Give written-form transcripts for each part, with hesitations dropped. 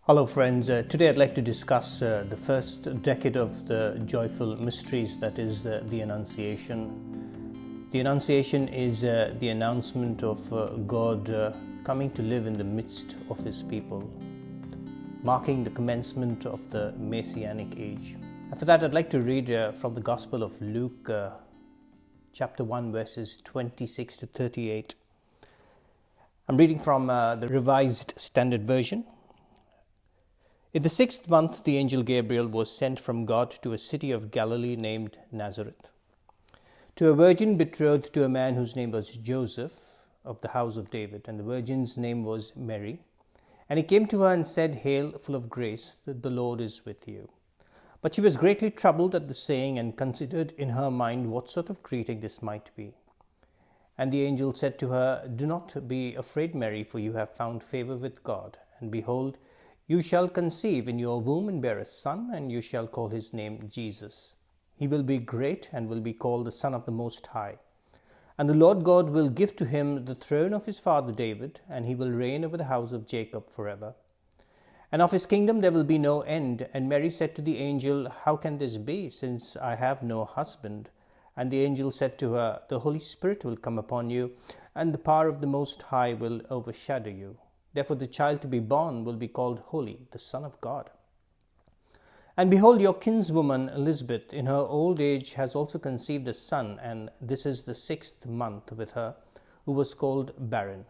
Hello friends, today I'd like to discuss the first decade of the joyful mysteries, that is the Annunciation. The Annunciation is the announcement of God coming to live in the midst of His people, marking the commencement of the Messianic age. And for that I'd like to read from the Gospel of Luke chapter 1 verses 26 to 38. I'm reading from the Revised Standard Version. In the 6th month, the angel Gabriel was sent from God to a city of Galilee named Nazareth, to a virgin betrothed to a man whose name was Joseph, of the house of David, and the virgin's name was Mary. And he came to her and said, "Hail, full of grace, the Lord is with you." But she was greatly troubled at the saying, and considered in her mind what sort of greeting this might be. And the angel said to her, "Do not be afraid, Mary, for you have found favor with God. And behold, you shall conceive in your womb and bear a son, and you shall call his name Jesus. He will be great and will be called the Son of the Most High. And the Lord God will give to him the throne of his father David, and he will reign over the house of Jacob forever. And of his kingdom there will be no end." And Mary said to the angel, "How can this be, since I have no husband?" And the angel said to her, "The Holy Spirit will come upon you, and the power of the Most High will overshadow you. Therefore the child to be born will be called Holy, the Son of God. And behold, your kinswoman Elizabeth in her old age has also conceived a son, and this is the 6th month with her, who was called barren.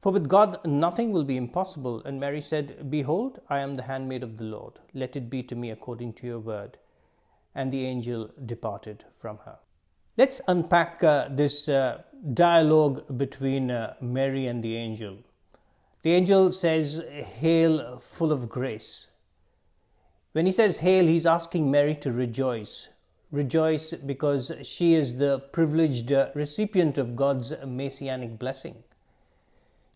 For with God nothing will be impossible." And Mary said, "Behold, I am the handmaid of the Lord. Let it be to me according to your word." And the angel departed from her. Let's unpack this dialogue between Mary and the angel. The angel says, "Hail, full of grace." When he says hail, he's asking Mary to rejoice. Rejoice because she is the privileged recipient of God's messianic blessing.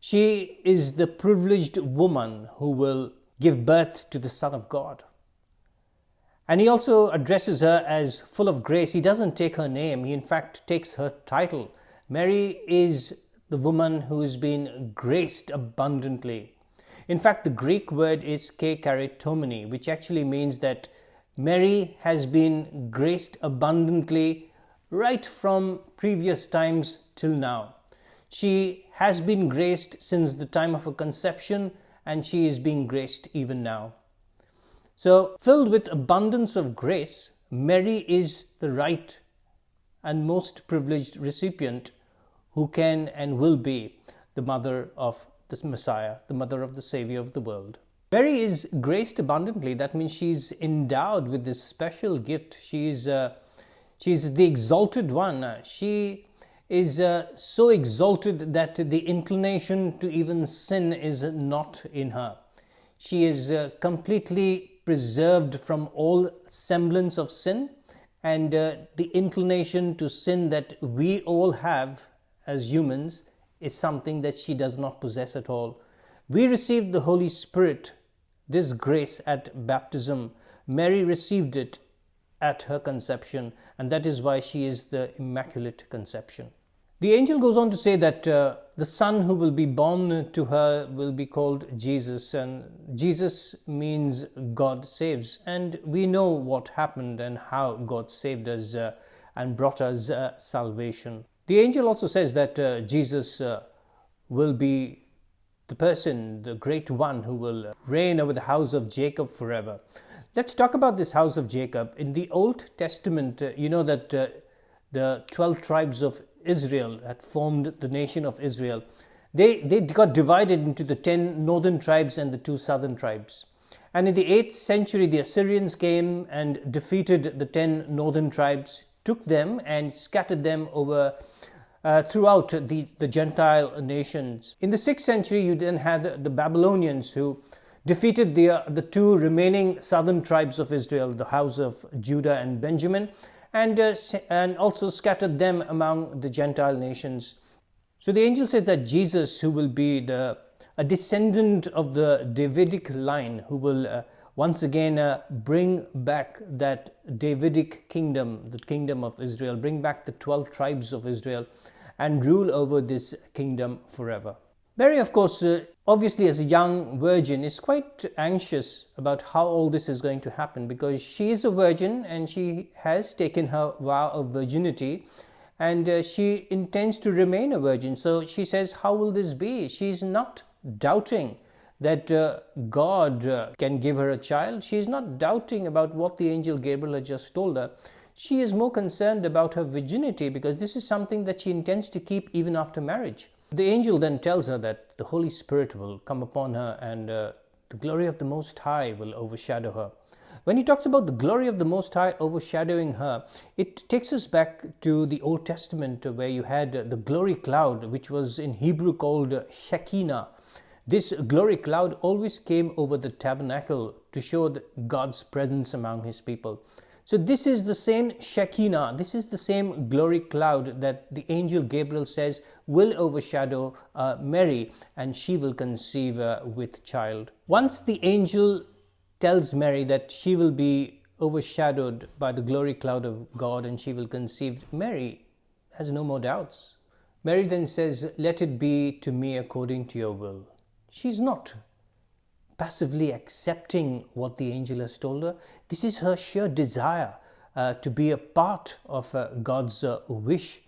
She is the privileged woman who will give birth to the Son of God. And he also addresses her as full of grace. He doesn't take her name, he in fact takes her title. Mary is the woman who has been graced abundantly. In fact, the Greek word is kecharitomene, which actually means that Mary has been graced abundantly right from previous times till now. She has been graced since the time of her conception, and she is being graced even now. So, filled with abundance of grace, Mary is the right and most privileged recipient who can and will be the mother of the Messiah, the mother of the Savior of the world. Mary is graced abundantly. That means she's endowed with this special gift. She's the exalted one. She is so exalted that the inclination to even sin is not in her. She is completely preserved from all semblance of sin, and the inclination to sin that we all have as humans is something that she does not possess at all. We received the Holy Spirit, this grace, at baptism. Mary received it at her conception, and that is why she is the Immaculate Conception. The angel goes on to say that the son who will be born to her will be called Jesus, and Jesus means God saves. And we know what happened and how God saved us and brought us salvation. The angel also says that Jesus will be the person, the great one who will reign over the house of Jacob forever. Let's talk about this house of Jacob. In the Old Testament, you know that the 12 tribes of Israel had formed the nation of Israel. They got divided into the 10 northern tribes and the 2 southern tribes. And in the 8th century, the Assyrians came and defeated the 10 northern tribes, took them and scattered them over throughout the Gentile nations. In the 6th century, you then had the Babylonians who defeated the 2 remaining southern tribes of Israel, the house of Judah and Benjamin, and also scattered them among the Gentile nations. So the angel says that Jesus, who will be a descendant of the Davidic line, who will once again bring back that Davidic kingdom, the kingdom of Israel, bring back the 12 tribes of Israel, and rule over this kingdom forever. Mary, of course, obviously as a young virgin, is quite anxious about how all this is going to happen, because she is a virgin and she has taken her vow of virginity, and she intends to remain a virgin. So she says, how will this be? She's not doubting that God can give her a child. She's not doubting about what the angel Gabriel had just told her. She is more concerned about her virginity, because this is something that she intends to keep even after marriage. The angel then tells her that the Holy Spirit will come upon her, and the glory of the Most High will overshadow her. When he talks about the glory of the Most High overshadowing her, it takes us back to the Old Testament, where you had the glory cloud, which was in Hebrew called Shekinah. This glory cloud always came over the tabernacle to show God's presence among his people. So this is the same Shekinah, this is the same glory cloud that the angel Gabriel says will overshadow Mary, and she will conceive with child. Once the angel tells Mary that she will be overshadowed by the glory cloud of God and she will conceive, Mary has no more doubts. Mary then says, let it be to me according to your will. She's not passively accepting what the angel has told her. This is her sheer desire to be a part of God's wish,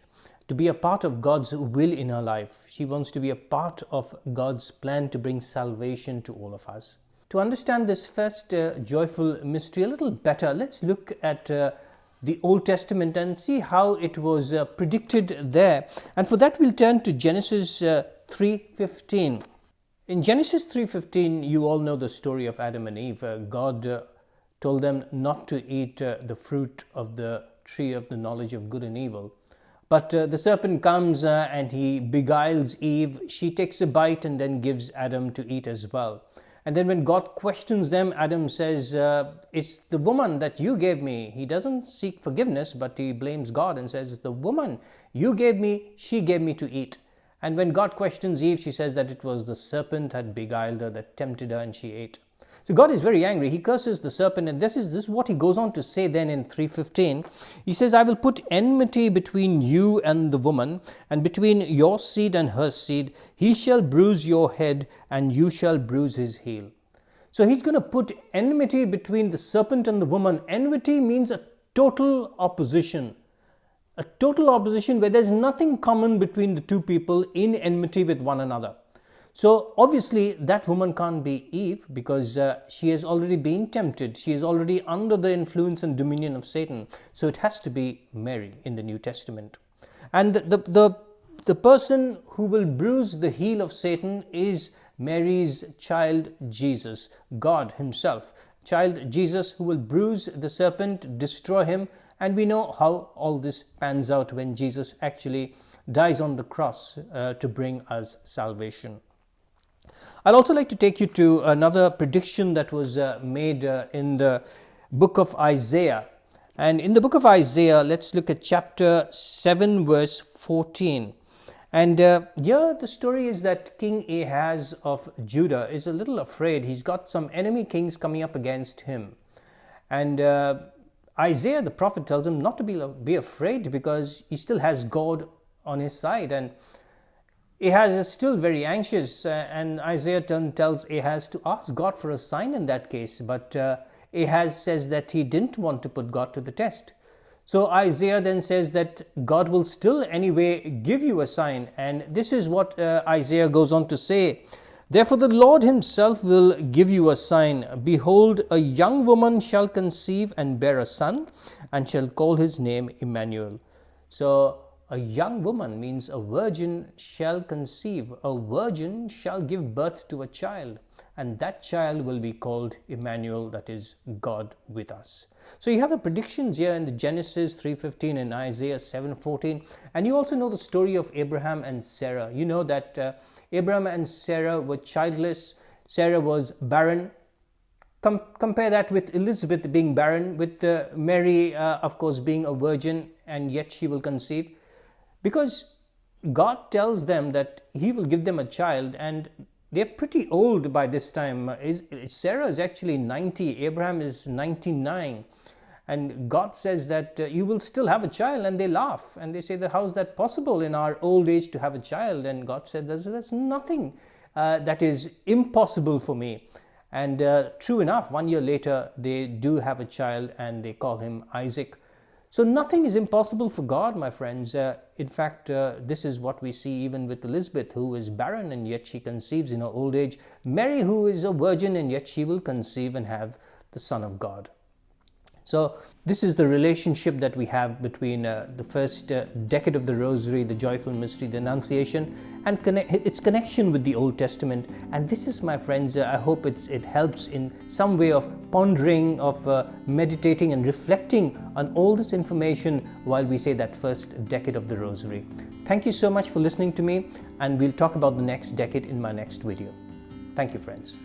to be a part of God's will in her life. She wants to be a part of God's plan to bring salvation to all of us. To understand this first joyful mystery a little better, let's look at the Old Testament and see how it was predicted there. And for that, we'll turn to Genesis 3:15. In Genesis 3:15, you all know the story of Adam and Eve. God told them not to eat the fruit of the tree of the knowledge of good and evil. But the serpent comes and he beguiles Eve. She takes a bite and then gives Adam to eat as well. And then when God questions them, Adam says, it's the woman that you gave me. He doesn't seek forgiveness, but he blames God and says, the woman you gave me, she gave me to eat. And when God questions Eve, she says that it was the serpent had beguiled her, that tempted her, and she ate. So God is very angry. He curses the serpent, and this is what he goes on to say then in 3:15. He says, I will put enmity between you and the woman, and between your seed and her seed. He shall bruise your head, and you shall bruise his heel. So he's going to put enmity between the serpent and the woman. Enmity means a total opposition. A total opposition where there's nothing common between the two people, in enmity with one another. So obviously that woman can't be Eve, because she has already been tempted. She is already under the influence and dominion of Satan. So it has to be Mary in the New Testament. And the person who will bruise the heel of Satan is Mary's child Jesus, God himself. Child Jesus, who will bruise the serpent, destroy him. And we know how all this pans out when Jesus actually dies on the cross to bring us salvation. I'd also like to take you to another prediction that was made in the book of Isaiah. And in the book of Isaiah, let's look at chapter 7, verse 14. And here the story is that King Ahaz of Judah is a little afraid. He's got some enemy kings coming up against him. And Isaiah the prophet tells him not to be afraid, because he still has God on his side. And Ahaz is still very anxious, and Isaiah tells Ahaz to ask God for a sign in that case. But Ahaz says that he didn't want to put God to the test. So Isaiah then says that God will still anyway give you a sign. And this is what Isaiah goes on to say. Therefore the Lord himself will give you a sign. Behold, a young woman shall conceive and bear a son, and shall call his name Emmanuel. So a young woman means a virgin shall conceive. A virgin shall give birth to a child, and that child will be called Emmanuel, that is God with us. So you have the predictions here in the Genesis 3:15 and Isaiah 7:14. And you also know the story of Abraham and Sarah. You know that Abraham and Sarah were childless. Sarah was barren. Compare that with Elizabeth being barren, with Mary, of course, being a virgin, and yet she will conceive. Because God tells them that he will give them a child, and they're pretty old by this time. Sarah is actually 90, Abraham is 99. And God says that you will still have a child, and they laugh and they say that how is that possible in our old age to have a child? And God said there's nothing that is impossible for me. And true enough, 1 year later they do have a child and they call him Isaac. So nothing is impossible for God, my friends. In fact, this is what we see even with Elizabeth, who is barren and yet she conceives in her old age. Mary, who is a virgin and yet she will conceive and have the Son of God. So this is the relationship that we have between the first decade of the Rosary, the joyful mystery, the Annunciation, and its connection with the Old Testament. And this is, my friends, I hope it helps in some way of pondering, of meditating and reflecting on all this information while we say that first decade of the Rosary. Thank you so much for listening to me, and we'll talk about the next decade in my next video. Thank you, friends.